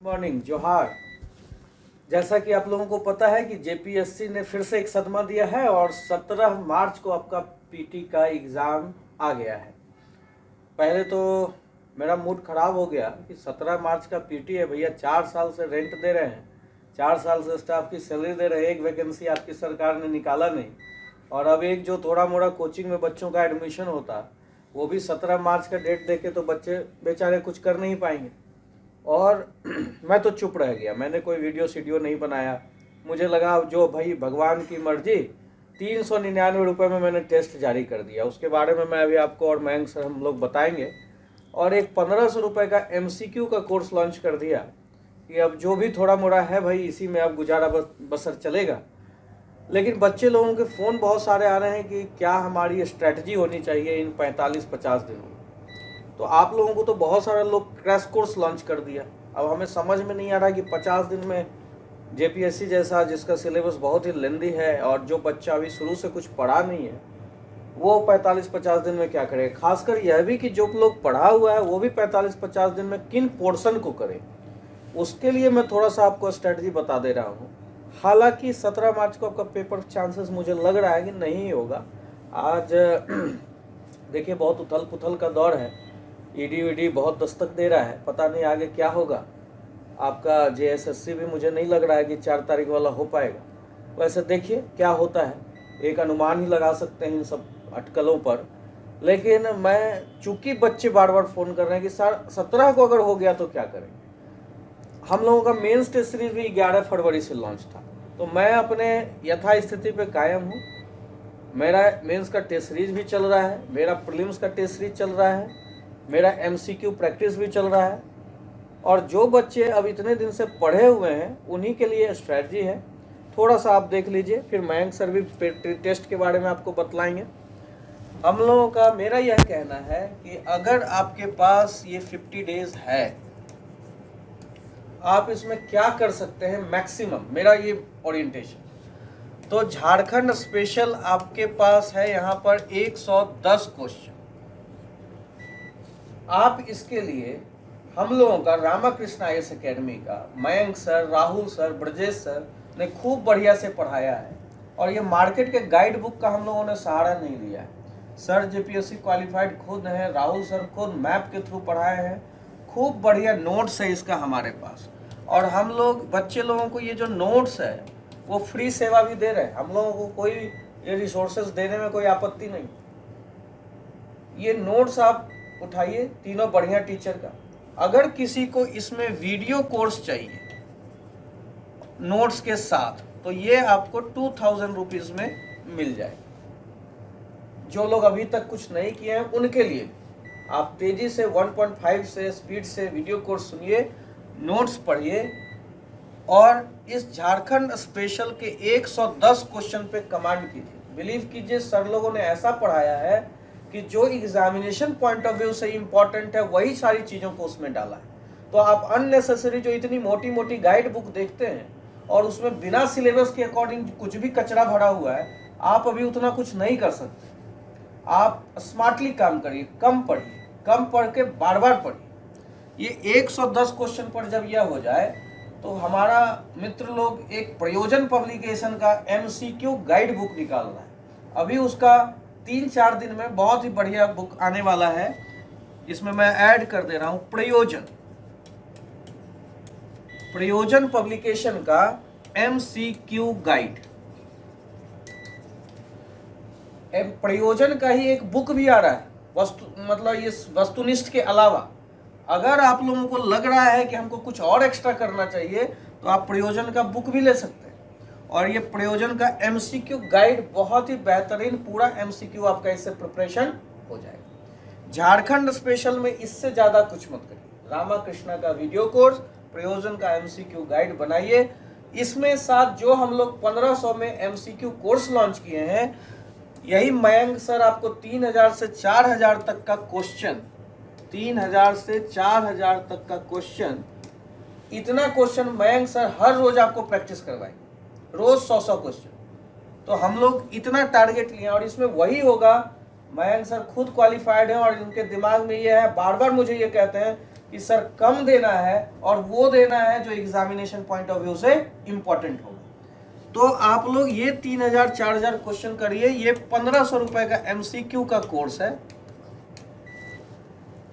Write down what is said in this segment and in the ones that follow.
Morning जोहार। जैसा कि आप लोगों को पता है कि जेपीएससी ने फिर से एक सदमा दिया है और 17 मार्च को आपका पीटी का एग्ज़ाम आ गया है। पहले तो मेरा मूड ख़राब हो गया कि 17 मार्च का पीटी है भैया, 4 साल से रेंट दे रहे हैं, 4 साल से स्टाफ की सैलरी दे रहे हैं, एक वैकेंसी आपकी सरकार ने निकाला नहीं, और अब एक जो थोड़ा मोड़ा कोचिंग में बच्चों का एडमिशन होता वो भी 17 मार्च का डेट देके तो बच्चे बेचारे कुछ कर नहीं पाएंगे। और मैं तो चुप रह गया, मैंने कोई वीडियो नहीं बनाया। मुझे लगा जो भाई भगवान की मर्जी, 399 रुपये में मैंने टेस्ट जारी कर दिया। उसके बारे में मैं अभी आपको और मयंक सर हम लोग बताएंगे। और एक 1500 रुपये का MCQ का कोर्स लॉन्च कर दिया कि अब जो भी थोड़ा मोड़ा है भाई इसी में अब गुजारा बसर चलेगा। लेकिन बच्चे लोगों के फ़ोन बहुत सारे आ रहे हैं कि क्या हमारी स्ट्रैटेजी होनी चाहिए इन 45-50 दिनों में। तो आप लोगों को तो बहुत सारे लोग क्रैश कोर्स लॉन्च कर दिया। अब हमें समझ में नहीं आ रहा कि 50 दिन में जेपीएससी जैसा जिसका सिलेबस बहुत ही लेंदी है और जो बच्चा अभी शुरू से कुछ पढ़ा नहीं है वो 45-50 दिन में क्या करे। खासकर यह भी कि जो लोग पढ़ा हुआ है वो भी 45-50 दिन में किन पोर्शन को करे, उसके लिए मैं थोड़ा सा आपको स्ट्रेटजी बता दे रहा हूँ। हालांकि 17 मार्च को आपका पेपर चांसेस मुझे लग रहा है कि नहीं होगा। आज देखिए बहुत उथल पुथल का दौर है, ईडी बहुत दस्तक दे रहा है, पता नहीं आगे क्या होगा। आपका JSSC भी मुझे नहीं लग रहा है कि 4 तारीख वाला हो पाएगा। वैसे देखिए क्या होता है, एक अनुमान ही लगा सकते हैं इन सब अटकलों पर। लेकिन मैं चूंकि बच्चे बार बार फ़ोन कर रहे हैं कि सर 17 को अगर हो गया तो क्या करें। हम लोगों का मेंस टेस्ट सीरीज भी 11 फरवरी से लॉन्च था, तो मैं अपने यथास्थिति पे कायम हूँ। मेरा मेंस का टेस्ट सीरीज भी चल रहा है, मेरा प्रीलिम्स का टेस्ट सीरीज चल रहा है, मेरा MCQ प्रैक्टिस भी चल रहा है। और जो बच्चे अब इतने दिन से पढ़े हुए हैं उन्हीं के लिए स्ट्रैटेजी है। थोड़ा सा आप देख लीजिए, फिर मयंक सर भी टेस्ट के बारे में आपको बतलाएंगे। हम लोगों का मेरा यह कहना है कि अगर आपके पास ये 50 डेज है, आप इसमें क्या कर सकते हैं मैक्सिमम, मेरा ये ओरिएंटेशन। तो झारखंड स्पेशल आपके पास है यहाँ पर 110 क्वेश्चन। आप इसके लिए हम लोगों का रामाकृष्ण IAS एकेडमी का Mayank sir, Rahul sir, Brajesh sir ने खूब बढ़िया से पढ़ाया है। और ये मार्केट के गाइड बुक का हम लोगों ने सहारा नहीं लिया है। सर JPSC क्वालिफाइड खुद हैं, राहुल सर खुद मैप के थ्रू पढ़ाए हैं, खूब बढ़िया नोट्स है इसका हमारे पास। और हम लोग बच्चे लोगों को ये जो नोट्स है वो फ्री सेवा भी दे रहे हैं। हम लोगों को कोई ये रिसोर्सेज देने में कोई आपत्ति नहीं। ये नोट्स आप उठाइए, तीनों बढ़िया टीचर का। अगर किसी को इसमें वीडियो कोर्स चाहिए नोट्स के साथ तो ये आपको 2000 रुपीज़ में मिल जाए। जो लोग अभी तक कुछ नहीं किए हैं उनके लिए आप तेजी से 1.5 से स्पीड से वीडियो कोर्स सुनिए, नोट्स पढ़िए और इस झारखंड स्पेशल के 110 क्वेश्चन पे कमांड कीजिए। बिलीव कीजिए सर लोगों ने ऐसा पढ़ाया है कि जो एग्जामिनेशन पॉइंट ऑफ व्यू से इम्पॉर्टेंट है वही सारी चीज़ों को उसमें डाला है। तो आप अननेसेसरी जो इतनी मोटी मोटी गाइड बुक देखते हैं और उसमें बिना सिलेबस के अकॉर्डिंग कुछ भी कचरा भरा हुआ है, आप अभी उतना कुछ नहीं कर सकते। आप स्मार्टली काम करिए, कम पढ़िए, कम पढ़ के बार बार पढ़िए। ये 110 क्वेश्चन पर जब यह हो जाए तो हमारा मित्र लोग एक प्रयोजन पब्लिकेशन का MCQ गाइड बुक निकाल रहा है। अभी उसका 3-4 दिन में बहुत ही बढ़िया बुक आने वाला है। इसमें मैं ऐड कर दे रहा हूं प्रयोजन पब्लिकेशन का MCQ गाइड। प्रयोजन का ही एक बुक भी आ रहा है, मतलब ये वस्तुनिष्ठ के अलावा। अगर आप लोगों को लग रहा है कि हमको कुछ और एक्स्ट्रा करना चाहिए तो आप प्रयोजन का बुक भी ले सकते हैं। और ये प्रयोजन का MCQ गाइड बहुत ही बेहतरीन, पूरा MCQ आपका इससे प्रिपरेशन हो जाएगा। झारखंड स्पेशल में इससे ज़्यादा कुछ मत करिए। रामाकृष्णा का वीडियो कोर्स, प्रयोजन का MCQ गाइड बनाइए। इसमें साथ जो हम लोग 1500 में MCQ कोर्स लॉन्च किए हैं, यही मयंक सर आपको 3000 से 4000 तक का क्वेश्चन, 3000 से 4000 तक का क्वेश्चन, इतना क्वेश्चन मयंक सर हर रोज आपको प्रैक्टिस करवाएंगे, रोज 100 क्वेश्चन। तो हम लोग इतना टारगेट लिए और इसमें वही होगा। मयंक सर खुद क्वालिफाइड हैं और इनके दिमाग में ये है, बार बार मुझे ये कहते हैं कि सर कम देना है और वो देना है जो एग्जामिनेशन पॉइंट ऑफ व्यू से इंपॉर्टेंट होगा। तो आप लोग ये 3000 4000 क्वेश्चन करिए। ये 1500 रुपए का MCQ का कोर्स है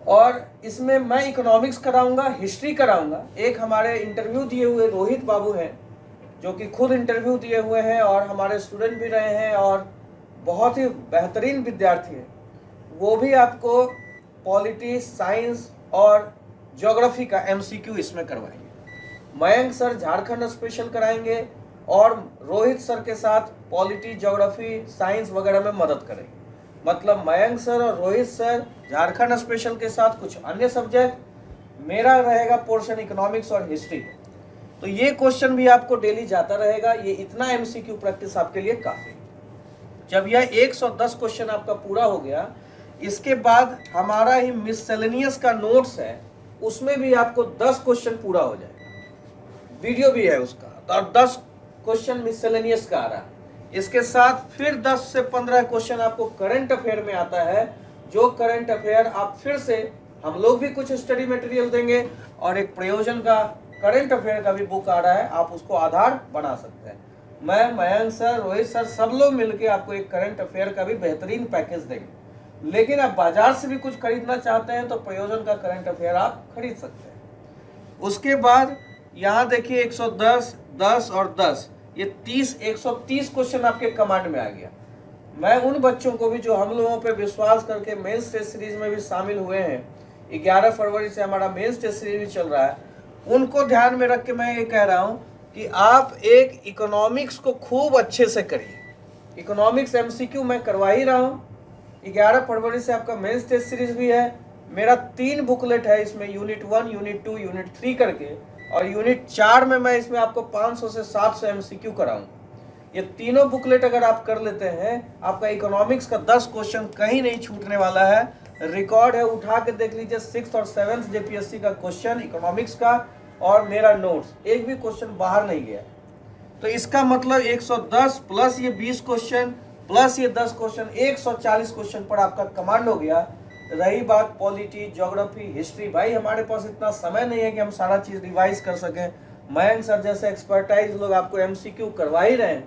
और इसमें मैं इकोनॉमिक्स कराऊंगा, हिस्ट्री कराऊंगा। एक हमारे इंटरव्यू दिए हुए रोहित बाबू हैं जो कि खुद इंटरव्यू दिए हुए हैं और हमारे स्टूडेंट भी रहे हैं और बहुत ही बेहतरीन विद्यार्थी हैं। वो भी आपको पॉलिटी, साइंस और ज्योग्राफी का MCQ इसमें करवाएंगे। मयंक सर झारखंड स्पेशल कराएंगे और रोहित सर के साथ पॉलिटी, ज्योग्राफी, साइंस वगैरह में मदद करेंगे। मतलब मयंक सर और रोहित सर झारखंड स्पेशल के साथ कुछ अन्य सब्जेक्ट, मेरा रहेगा पोर्शन इकोनॉमिक्स और हिस्ट्री। तो ये क्वेश्चन भी आपको डेली जाता रहेगा। ये इतना MCQ प्रैक्टिस आपके लिए काफी। जब यह 110 क्वेश्चन आपका पूरा हो गया, इसके बाद हमारा ही मिससेलेनियस का नोट्स है, उसमें भी आपको 10 क्वेश्चन पूरा हो जाएगा। वीडियो भी है उसका और 10 क्वेश्चन मिससेलेनियस का आ रहा है। इसके साथ फिर 10 से 15 क्वेश्चन आपको करंट अफेयर में आता है, जो करंट अफेयर आप फिर से, हम लोग भी कुछ स्टडी मटेरियल देंगे और एक प्रयोजन का करंट अफेयर का भी बुक आ रहा है, आप उसको आधार बना सकते हैं। मैं, मयंक सर, रोहित सर सब लोग मिलके आपको एक करंट अफेयर का भी बेहतरीन पैकेज देंगे। लेकिन आप बाजार से भी कुछ खरीदना चाहते हैं तो प्रयोजन का करंट अफेयर आप खरीद सकते हैं। उसके बाद यहाँ देखिए 110, 10 और 10, ये 130 क्वेश्चन आपके कमांड में आ गया। मैं उन बच्चों को भी जो हम लोगों पे विश्वास करके मेंस टेस्ट सीरीज में भी शामिल हुए हैं, 11 फरवरी से हमारा मेंस टेस्ट सीरीज भी चल रहा है, उनको ध्यान में रख के मैं ये कह रहा हूँ कि आप एक इकोनॉमिक्स को खूब अच्छे से करिए। इकोनॉमिक्स MCQ मैं करवा ही रहा हूँ। 11 फरवरी से आपका मेंस टेस्ट सीरीज भी है। मेरा 3 बुकलेट है इसमें, यूनिट 1, यूनिट 2, यूनिट 3 करके, और यूनिट 4 में मैं इसमें आपको 500 से 700 MCQ कराऊंगा। ये तीनों बुकलेट अगर आप कर लेते हैं, आपका इकोनॉमिक्स का 10 क्वेश्चन कहीं नहीं छूटने वाला है। रिकॉर्ड है, उठा के देख लीजिए, 6th और 7th JPSC का क्वेश्चन इकोनॉमिक्स का और मेरा नोट्स, एक भी क्वेश्चन बाहर नहीं गया। तो इसका मतलब 110 प्लस ये 20 क्वेश्चन प्लस ये 10 क्वेश्चन, 140 क्वेश्चन पर आपका कमांड हो गया। रही बात पॉलिटी, ज्योग्राफी, हिस्ट्री, भाई हमारे पास इतना समय नहीं है कि हम सारा चीज रिवाइज कर सकें। मयंक सर जैसे एक्सपर्टाइज लोग आपको MCQ करवा ही रहे हैं,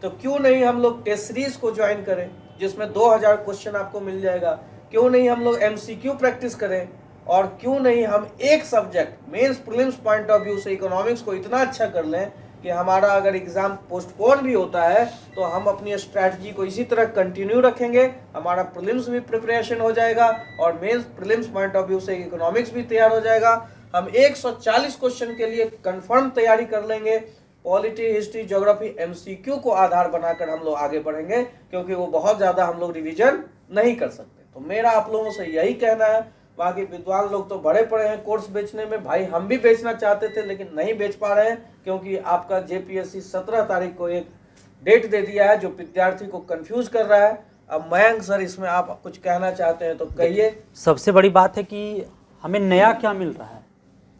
तो क्यों नहीं हम लोग टेस्ट सीरीज को ज्वाइन करें जिसमें 2000 क्वेश्चन आपको मिल जाएगा। क्यों नहीं हम लोग MCQ प्रैक्टिस करें, और क्यों नहीं हम एक subject mains prelims point of view से इकोनॉमिक्स को इतना अच्छा कर लें कि हमारा अगर एग्जाम पोस्टपोन भी होता है तो हम अपनी स्ट्रैटेजी को इसी तरह कंटिन्यू रखेंगे, हमारा प्रीलिम्स भी प्रिपरेशन हो जाएगा और mains prelims point of view से इकोनॉमिक्स भी तैयार हो जाएगा। हम 140 क्वेश्चन के लिए कंफर्म तैयारी कर लेंगे। पॉलिटी, हिस्ट्री, ज्योग्राफी, MCQ को आधार बनाकर हम लोग आगे बढ़ेंगे, क्योंकि वो बहुत ज्यादा हम लोग रिविजन नहीं कर सकते। तो मेरा आप लोगों से यही कहना है। बाकी विद्वान लोग तो बड़े पड़े हैं कोर्स बेचने में, भाई हम भी बेचना चाहते थे लेकिन नहीं बेच पा रहे हैं, क्योंकि आपका JPSC 17 तारीख को एक डेट दे दिया है जो विद्यार्थी को कंफ्यूज कर रहा है। अब मयंक सर इसमें आप कुछ कहना चाहते हैं तो कहिए। सबसे बड़ी बात है कि हमें नया क्या मिल रहा है,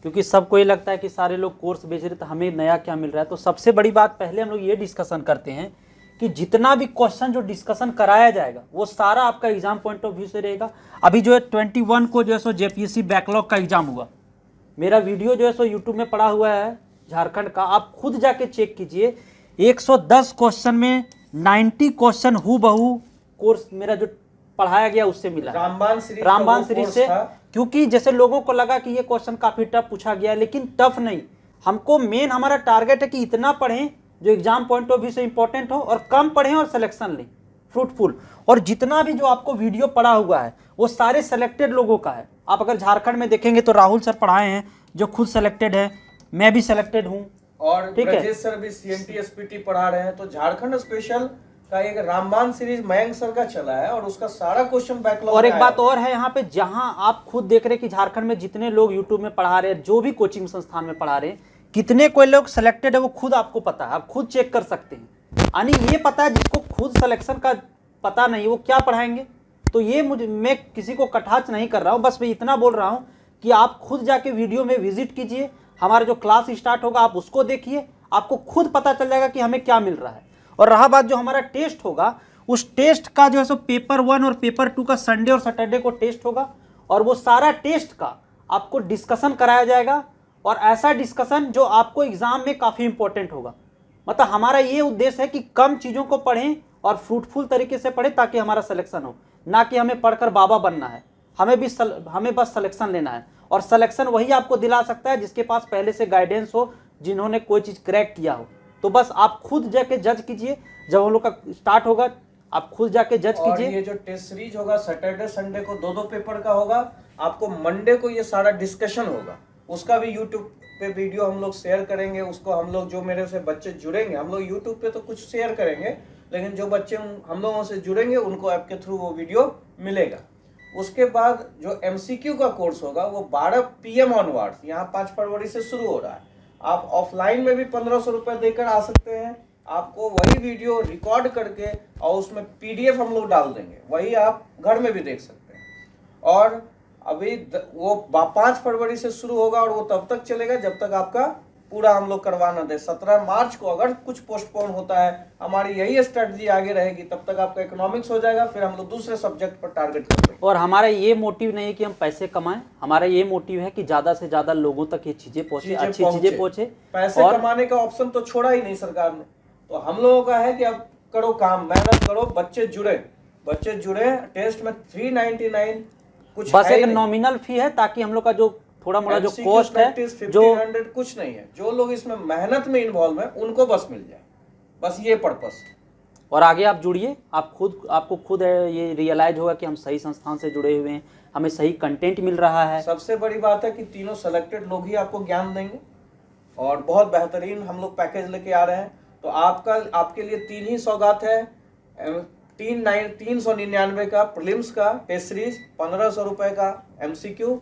क्योंकि सबको ये लगता है कि सारे लोग कोर्स बेच रहे तो हमें नया क्या मिल रहा है। तो सबसे बड़ी बात पहले हम लोग ये डिस्कशन करते हैं कि जितना भी क्वेश्चन जो डिस्कशन कराया जाएगा वो सारा आपका एग्जाम पॉइंट ऑफ व्यू से रहेगा। अभी जो है 21 को जो है सो JPSC बैकलॉग का एग्जाम हुआ, मेरा वीडियो जो है सो यूट्यूब में पड़ा हुआ है झारखंड का, आप खुद जाके चेक कीजिए। 110 क्वेश्चन में 90 क्वेश्चन हूबहू कोर्स मेरा जो पढ़ाया गया उससे मिला, रामबाण सीरीज से। क्योंकि जैसे लोगों को लगा कि ये क्वेश्चन काफी टफ पूछा गया, लेकिन टफ नहीं, हमको मेन हमारा टारगेट है कि इतना पढ़ें जो एग्जाम पॉइंट ऑफ व्यू से इंपॉर्टेंट हो, और कम पढ़ें और सिलेक्शन लें फ्रूटफुल। और जितना भी जो आपको वीडियो पड़ा हुआ है वो सारे सेलेक्टेड लोगों का है। आप अगर झारखंड में देखेंगे तो राहुल सर पढ़ाए हैं जो खुद सेलेक्टेड है, मैं भी सेलेक्टेड हूँ, और ब्रजेश सर भी CNT SPT पढ़ा रहे हैं। तो झारखंड स्पेशल का एक रामबाण सीरीज मयंक सर का चला है और उसका सारा क्वेश्चन बैकलॉग। और एक बात और है यहाँ पे, जहाँ आप खुद देख रहे हैं कि झारखंड में जितने लोग यूट्यूब में पढ़ा रहे हैं, जो भी कोचिंग संस्थान में पढ़ा रहे हैं, कितने कोई लोग सिलेक्टेड है वो खुद आपको पता है, आप खुद चेक कर सकते हैं। यानी ये पता है, जिसको खुद सिलेक्शन का पता नहीं वो क्या पढ़ाएंगे। तो ये मैं किसी को कटाक्ष नहीं कर रहा हूँ, बस मैं इतना बोल रहा हूँ कि आप खुद जाके वीडियो में विजिट कीजिए, हमारा जो क्लास स्टार्ट होगा आप उसको देखिए, आपको खुद पता चल जाएगा कि हमें क्या मिल रहा है। और रहा बात जो हमारा टेस्ट होगा, उस टेस्ट का जो है सो पेपर 1 और पेपर 2 का संडे और सैटरडे को टेस्ट होगा, और वो सारा टेस्ट का आपको डिस्कशन कराया जाएगा, और ऐसा डिस्कशन जो आपको एग्जाम में काफ़ी इंपॉर्टेंट होगा। मतलब हमारा ये उद्देश्य है कि कम चीज़ों को पढ़ें और फ्रूटफुल तरीके से पढ़ें ताकि हमारा सिलेक्शन हो, ना कि हमें पढ़कर बाबा बनना है। हमें बस सिलेक्शन लेना है, और सिलेक्शन वही आपको दिला सकता है जिसके पास पहले से गाइडेंस हो, जिन्होंने कोई चीज़ क्रैक किया हो। तो बस आप खुद जाके जज कीजिए, जब हम लोग का स्टार्ट होगा आप खुद जाके जज और कीजिए। ये जो टेस्ट सीरीज होगा सैटरडे संडे को 2-2 पेपर का होगा, आपको मंडे को ये सारा डिस्कशन होगा, उसका भी यूट्यूब पे वीडियो हम लोग शेयर करेंगे। उसको हम लोग जो मेरे से बच्चे जुड़ेंगे, हम लोग यूट्यूब पे तो कुछ शेयर करेंगे, लेकिन जो बच्चे हम लोगों से जुड़ेंगे उनको आपके थ्रू वो वीडियो मिलेगा। उसके बाद जो MCQ का कोर्स होगा वो 12 PM ऑनवर्ड्स, यहाँ 5 फरवरी से शुरू हो रहा है। आप ऑफलाइन में भी 1500 रुपये देकर आ सकते हैं। आपको वही वीडियो रिकॉर्ड करके और उसमें PDF हम लोग डाल देंगे, वही आप घर में भी देख सकते हैं। और अभी वो 5 फरवरी से शुरू होगा और वो तब तक चलेगा जब तक आपका पूरा हम लोग करवाना दे। 17 मार्च को अगर कुछ पोस्टपोन होता है, हमारी यही स्ट्रेटजी आगे रहेगी, तब तक आपका इकोनॉमिक्स हो जाएगा, फिर हम लोग दूसरे सब्जेक्ट पर टारगेट करेंगे। और हमारा ये मोटिव नहीं है कि हम पैसे कमाएं, हमारा ये मोटिव है कि ज़्यादा से ज़्यादा लोगों तक ये चीज़ें पहुँचे, अच्छी चीज़ें पहुँचे। पैसे कमाने का ऑप्शन तो छोड़ा ही नहीं सरकार ने, तो हम लोगों का है कि अब करो काम, मेहनत करो, बच्चे जुड़े। टेस्ट में 399 कुछ बस है एक नहीं। नॉमिनल फी है ताकि हम लोग का जो थोड़ा मोड़ा जो MCQ कॉस्ट है, प्रैक्टिस जो 1500 कुछ नहीं है। जो लोग इसमें मेहनत में इन्वॉल्व है उनको बस मिल जाए, बस ये पर्पस। और आगे आप जुड़िए, आपको खुद ये रियलाइज होगा कि हम सही संस्थान से जुड़े हुए हैं, हमें सही कंटेंट मिल रहा है। सबसे बड़ी बात है कि तीनों सेलेक्टेड लोग ही आपको ज्ञान देंगे, और बहुत बेहतरीन हम लोग पैकेज लेके आ रहे हैं। तो आपके लिए 3 ही सौगात है। 399 का प्रीलिम्स का टेस्ट सीरीज, 1500 रुपये का MCQ,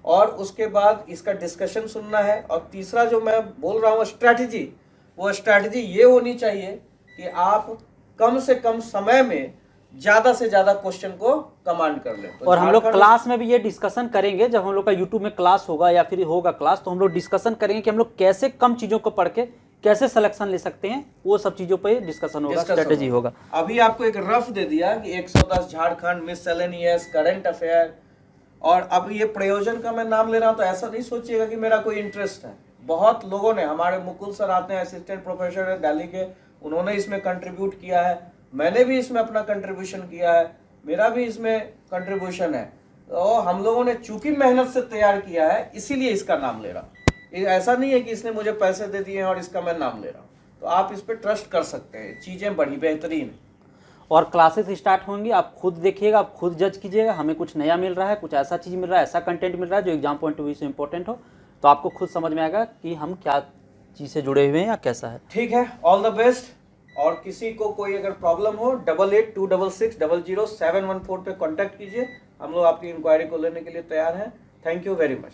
और उसके बाद इसका डिस्कशन सुनना है। और तीसरा जो मैं बोल रहा हूँ स्ट्रैटेजी, वो स्ट्रैटेजी ये होनी चाहिए कि आप कम से कम समय में ज़्यादा से ज़्यादा क्वेश्चन को कमांड कर लें। और हम लोग क्लास में भी ये डिस्कशन करेंगे, जब हम लोग का यूट्यूब में क्लास होगा या फिर होगा क्लास, तो हम लोग डिस्कशन करेंगे कि हम लोग कैसे कम चीज़ों को पढ़ के कैसे सिलेक्शन ले सकते हैं, वो सब चीज़ों पे डिस्कशन होगा, स्ट्रेटेजी होगा। अभी आपको एक रफ दे दिया कि 110 झारखंड, मिससेलेनियस, करंट अफेयर, और अब ये प्रयोजन का मैं नाम ले रहा हूँ तो ऐसा नहीं सोचिएगा कि मेरा कोई इंटरेस्ट है। बहुत लोगों ने, हमारे मुकुल सर आते हैं, असिस्टेंट प्रोफेसर है दिल्ली के, उन्होंने इसमें कंट्रीब्यूट किया है, मैंने भी इसमें अपना कंट्रीब्यूशन किया है, मेरा भी इसमें कंट्रीब्यूशन है। तो हम लोगों ने चूंकि मेहनत से तैयार किया है, इसीलिए इसका नाम ले रहा हूँ। ऐसा नहीं है कि इसने मुझे पैसे दे दिए हैं और इसका मैं नाम ले रहा हूँ। तो आप इस पर ट्रस्ट कर सकते हैं, चीज़ें बड़ी बेहतरीन है। और क्लासेस स्टार्ट होंगी, आप खुद देखिएगा, आप खुद जज कीजिएगा, हमें कुछ नया मिल रहा है, कुछ ऐसा चीज़ मिल रहा है, ऐसा कंटेंट मिल रहा है जो एग्जाम पॉइंट ऑफ व्यू से इंपॉर्टेंट हो, तो आपको खुद समझ में आएगा कि हम क्या चीज़ से जुड़े हुए हैं या कैसा है। ठीक है, ऑल द बेस्ट। और किसी को कोई अगर प्रॉब्लम हो 8826600714 पे कांटेक्ट कीजिए, हम लोग आपकी इंक्वायरी को लेने के लिए तैयार हैं। Thank you very much.